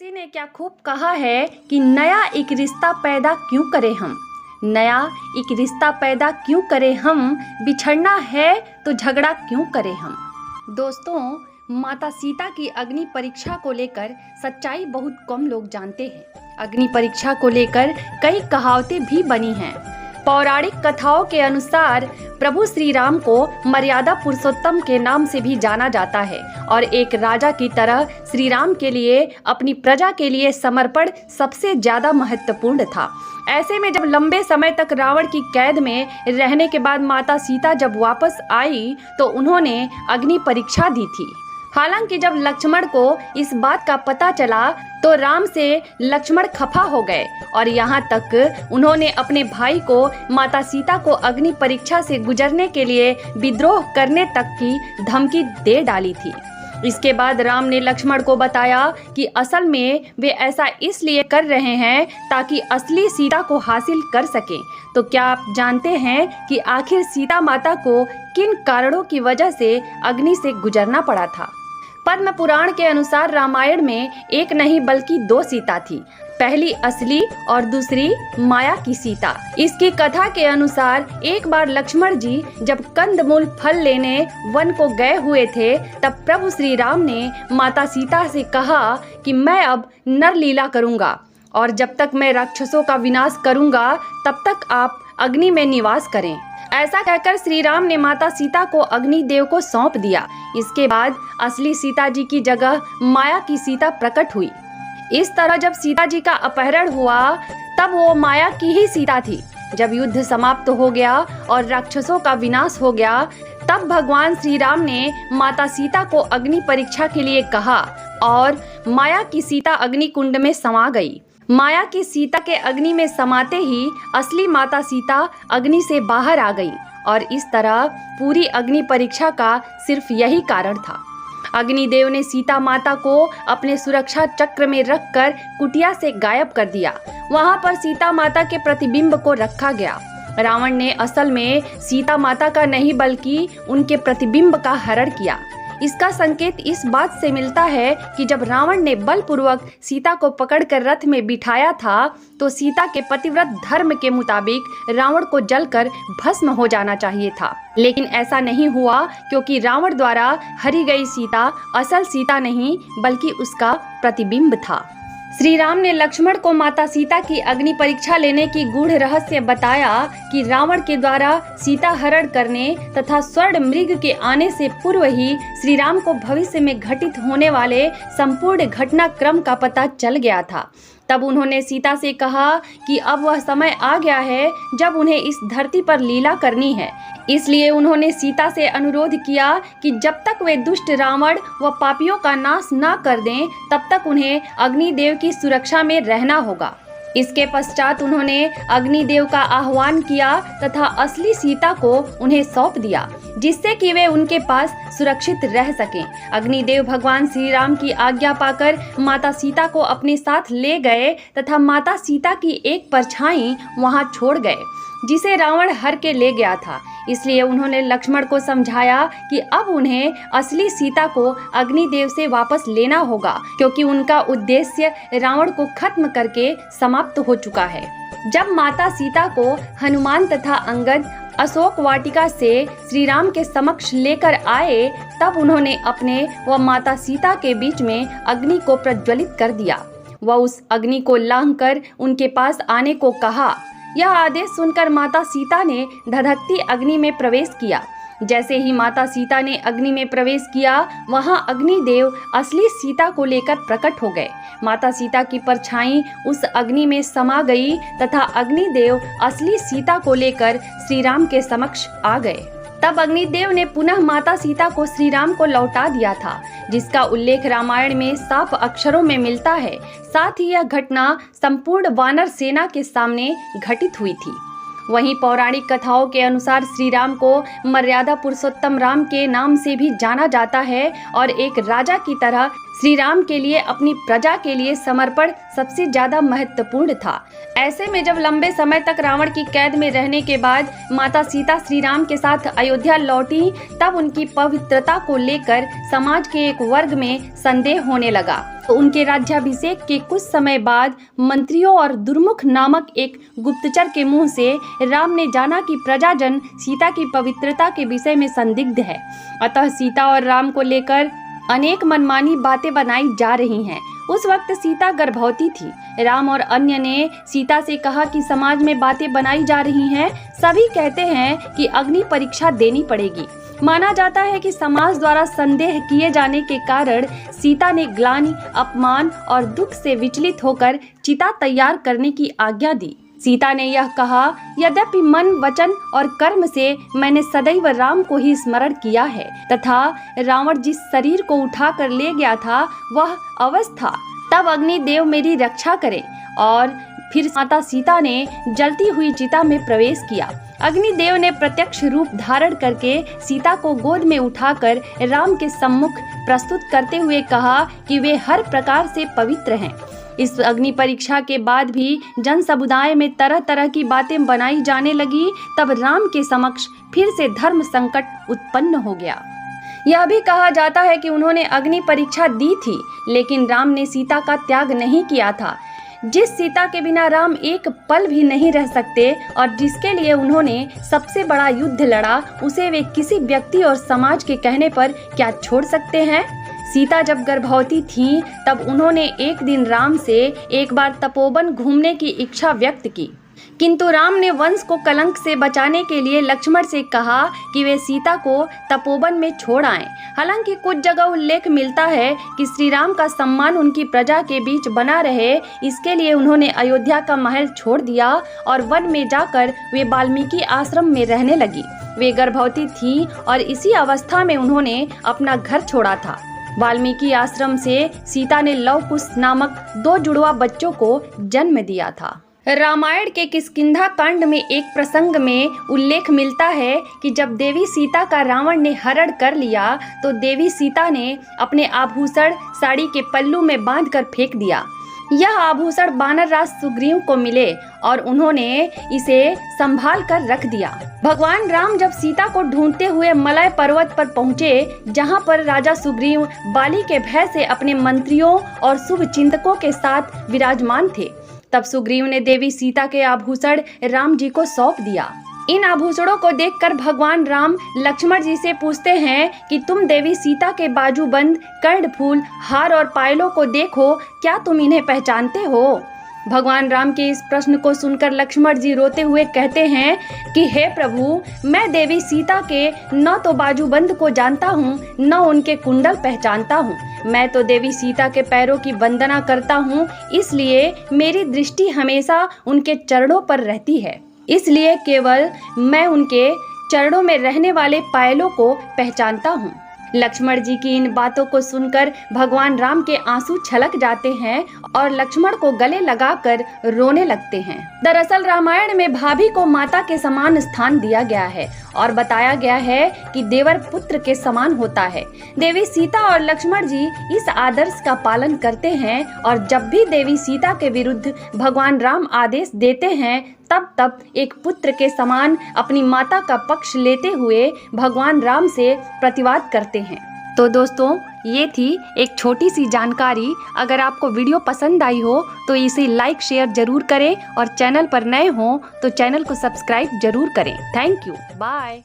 किसी ने क्या खूब कहा है कि नया एक रिश्ता पैदा क्यों करें हम, नया एक रिश्ता पैदा क्यों करें हम, बिछड़ना है तो झगड़ा क्यों करें हम। दोस्तों, माता सीता की अग्नि परीक्षा को लेकर सच्चाई बहुत कम लोग जानते हैं। अग्नि परीक्षा को लेकर कई कहावतें भी बनी हैं। पौराणिक कथाओं के अनुसार प्रभु श्री राम को मर्यादा पुरुषोत्तम के नाम से भी जाना जाता है और एक राजा की तरह श्री राम के लिए अपनी प्रजा के लिए समर्पण सबसे ज्यादा महत्वपूर्ण था। ऐसे में जब लंबे समय तक रावण की कैद में रहने के बाद माता सीता जब वापस आई तो उन्होंने अग्नि परीक्षा दी थी। हालांकि जब लक्ष्मण को इस बात का पता चला तो राम से लक्ष्मण खफा हो गए और यहाँ तक उन्होंने अपने भाई को माता सीता को अग्नि परीक्षा से गुजरने के लिए विद्रोह करने तक की धमकी दे डाली थी। इसके बाद राम ने लक्ष्मण को बताया कि असल में वे ऐसा इसलिए कर रहे हैं ताकि असली सीता को हासिल कर सकें। तो क्या आप जानते हैं कि आखिर सीता माता को किन कारणों की वजह से अग्नि से गुजरना पड़ा था? पद्म पुराण के अनुसार रामायण में एक नहीं बल्कि दो सीता थी। पहली असली और दूसरी माया की सीता। इसकी कथा के अनुसार एक बार लक्ष्मण जी जब कंदमूल फल लेने वन को गए हुए थे तब प्रभु श्री राम ने माता सीता से कहा कि मैं अब नर लीला करूंगा और जब तक मैं राक्षसों का विनाश करूंगा तब तक आप अग्नि में निवास करें। ऐसा कहकर श्री राम ने माता सीता को अग्निदेव को सौंप दिया। इसके बाद असली सीता जी की जगह माया की सीता प्रकट हुई। इस तरह जब सीता जी का अपहरण हुआ तब वो माया की ही सीता थी। जब युद्ध समाप्त हो गया और राक्षसों का विनाश हो गया तब भगवान श्री राम ने माता सीता को अग्नि परीक्षा के लिए कहा और माया की सीता अग्नि कुंड में समा गई। माया की सीता के अग्नि में समाते ही असली माता सीता अग्नि से बाहर आ गई और इस तरह पूरी अग्नि परीक्षा का सिर्फ यही कारण था। अग्निदेव ने सीता माता को अपने सुरक्षा चक्र में रखकर कुटिया से गायब कर दिया। वहां पर सीता माता के प्रतिबिंब को रखा गया। रावण ने असल में सीता माता का नहीं बल्कि उनके प्रतिबिंब का हरण किया। इसका संकेत इस बात से मिलता है कि जब रावण ने बलपूर्वक सीता को पकड़कर रथ में बिठाया था तो सीता के पतिव्रत धर्म के मुताबिक रावण को जलकर भस्म हो जाना चाहिए था, लेकिन ऐसा नहीं हुआ क्योंकि रावण द्वारा हरी गई सीता असल सीता नहीं बल्कि उसका प्रतिबिंब था। श्री राम ने लक्ष्मण को माता सीता की अग्नि परीक्षा लेने की गूढ़ रहस्य बताया कि रावण के द्वारा सीता हरण करने तथा स्वर्ण मृग के आने से पूर्व ही श्री राम को भविष्य में घटित होने वाले संपूर्ण घटनाक्रम का पता चल गया था। तब उन्होंने सीता से कहा कि अब वह समय आ गया है जब उन्हें इस धरती पर लीला करनी है। इसलिए उन्होंने सीता से अनुरोध किया कि जब तक वे दुष्ट रावण व पापियों का नाश न कर दें तब तक उन्हें अग्निदेव की सुरक्षा में रहना होगा। इसके पश्चात उन्होंने अग्निदेव का आह्वान किया तथा असली सीता को उन्हें सौंप दिया जिससे कि वे उनके पास सुरक्षित रह सकें। अग्निदेव भगवान श्री राम की आज्ञा पाकर माता सीता को अपने साथ ले गए तथा माता सीता की एक परछाई वहां छोड़ गए जिसे रावण हर के ले गया था। इसलिए उन्होंने लक्ष्मण को समझाया कि अब उन्हें असली सीता को अग्निदेव से वापस लेना होगा क्योंकि उनका उद्देश्य रावण को खत्म करके समाप्त हो चुका है। जब माता सीता को हनुमान तथा अंगद अशोक वाटिका से श्री राम के समक्ष लेकर आए तब उन्होंने अपने व माता सीता के बीच में अग्नि को प्रज्वलित कर दिया व उस अग्नि को लांघकर उनके पास आने को कहा। यह आदेश सुनकर माता सीता ने धधकती अग्नि में प्रवेश किया। जैसे ही माता सीता ने अग्नि में प्रवेश किया वहां अग्निदेव असली सीता को लेकर प्रकट हो गए। माता सीता की परछाई उस अग्नि में समा गई तथा अग्निदेव असली सीता को लेकर श्री राम के समक्ष आ गए। तब अग्निदेव ने पुनः माता सीता को श्री राम को लौटा दिया था जिसका उल्लेख रामायण में साफ अक्षरों में मिलता है। साथ ही यह घटना संपूर्ण वानर सेना के सामने घटित हुई थी। वहीं पौराणिक कथाओं के अनुसार श्री राम को मर्यादा पुरुषोत्तम राम के नाम से भी जाना जाता है और एक राजा की तरह श्री राम के लिए अपनी प्रजा के लिए समर्पण सबसे ज्यादा महत्वपूर्ण था। ऐसे में जब लंबे समय तक रावण की कैद में रहने के बाद माता सीता श्री राम के साथ अयोध्या लौटी, तब उनकी पवित्रता को लेकर समाज के एक वर्ग में संदेह होने लगा। तो उनके राज्याभिषेक के कुछ समय बाद मंत्रियों और दुर्मुख नामक एक गुप्तचर के मुंह से राम ने जाना कि प्रजाजन सीता की पवित्रता के विषय में संदिग्ध है। अतः सीता और राम को लेकर अनेक मनमानी बातें बनाई जा रही हैं। उस वक्त सीता गर्भवती थी। राम और अन्य ने सीता से कहा कि समाज में बातें बनाई जा रही हैं। सभी कहते हैं कि अग्नि परीक्षा देनी पड़ेगी। माना जाता है कि समाज द्वारा संदेह किए जाने के कारण सीता ने ग्लानि, अपमान और दुख से विचलित होकर चिता तैयार करने की आज्ञा दी। सीता ने यह कहा, यद्यपि मन, वचन और कर्म से मैंने सदैव राम को ही स्मरण किया है तथा रावण जिस शरीर को उठा कर ले गया था वह अवस्था, तब अग्निदेव मेरी रक्षा करे। और फिर माता सीता ने जलती हुई चिता में प्रवेश किया। अग्निदेव ने प्रत्यक्ष रूप धारण करके सीता को गोद में उठाकर राम के सम्मुख प्रस्तुत करते हुए कहा कि वे हर प्रकार से पवित्र हैं। इस अग्नि परीक्षा के बाद भी जन समुदाय में तरह तरह की बातें बनाई जाने लगी। तब राम के समक्ष फिर से धर्म संकट उत्पन्न हो गया। यह भी कहा जाता है कि उन्होंने अग्नि परीक्षा दी थी, लेकिन राम ने सीता का त्याग नहीं किया था। जिस सीता के बिना राम एक पल भी नहीं रह सकते और जिसके लिए उन्होंने सबसे बड़ा युद्ध लड़ा, उसे वे किसी व्यक्ति और समाज के कहने पर क्या छोड़ सकते हैं। सीता जब गर्भवती थी तब उन्होंने एक दिन राम से एक बार तपोवन घूमने की इच्छा व्यक्त की, किंतु राम ने वंश को कलंक से बचाने के लिए लक्ष्मण से कहा कि वे सीता को तपोवन में छोड़ आएं। हालांकि कुछ जगह उल्लेख मिलता है कि श्री राम का सम्मान उनकी प्रजा के बीच बना रहे, इसके लिए उन्होंने अयोध्या का महल छोड़ दिया और वन में जाकर वे वाल्मीकि आश्रम में रहने लगी। वे गर्भवती थी और इसी अवस्था में उन्होंने अपना घर छोड़ा था। वाल्मीकि आश्रम से सीता ने लव कुश नामक 2 जुड़वा बच्चों को जन्म दिया था। रामायण के किष्किंधा कांड में एक प्रसंग में उल्लेख मिलता है कि जब देवी सीता का रावण ने हरण कर लिया तो देवी सीता ने अपने आभूषण साड़ी के पल्लू में बांधकर फेंक दिया। यह आभूषण वानरराज सुग्रीव को मिले और उन्होंने इसे संभाल कर रख दिया। भगवान राम जब सीता को ढूंढते हुए मलय पर्वत पर पहुँचे, जहाँ पर राजा सुग्रीव बाली के भय से अपने मंत्रियों और शुभ चिंतकों के साथ विराजमान थे, तब सुग्रीव ने देवी सीता के आभूषण राम जी को सौंप दिया। इन आभूषणों को देखकर भगवान राम लक्ष्मण जी से पूछते हैं कि तुम देवी सीता के बाजूबंद, कर्णफूल, हार और पायलों को देखो, क्या तुम इन्हें पहचानते हो? भगवान राम के इस प्रश्न को सुनकर लक्ष्मण जी रोते हुए कहते हैं कि हे प्रभु, मैं देवी सीता के न तो बाजूबंद को जानता हूँ, न उनके कुंडल पहचानता हूँ। मैं तो देवी सीता के पैरों की वंदना करता हूँ, इसलिए मेरी दृष्टि हमेशा उनके चरणों पर रहती है। इसलिए केवल मैं उनके चरणों में रहने वाले पायलों को पहचानता हूँ। लक्ष्मण जी की इन बातों को सुनकर भगवान राम के आंसू छलक जाते हैं और लक्ष्मण को गले लगाकर रोने लगते हैं। दरअसल रामायण में भाभी को माता के समान स्थान दिया गया है और बताया गया है कि देवर पुत्र के समान होता है। देवी सीता और लक्ष्मण जी इस आदर्श का पालन करते हैं और जब भी देवी सीता के विरुद्ध भगवान राम आदेश देते हैं, तब एक पुत्र के समान अपनी माता का पक्ष लेते हुए भगवान राम से प्रतिवाद करते हैं। तो दोस्तों, ये थी एक छोटी सी जानकारी। अगर आपको वीडियो पसंद आई हो तो इसे लाइक शेयर जरूर करें और चैनल पर नए हो तो चैनल को सब्सक्राइब जरूर करें। Thank you, bye.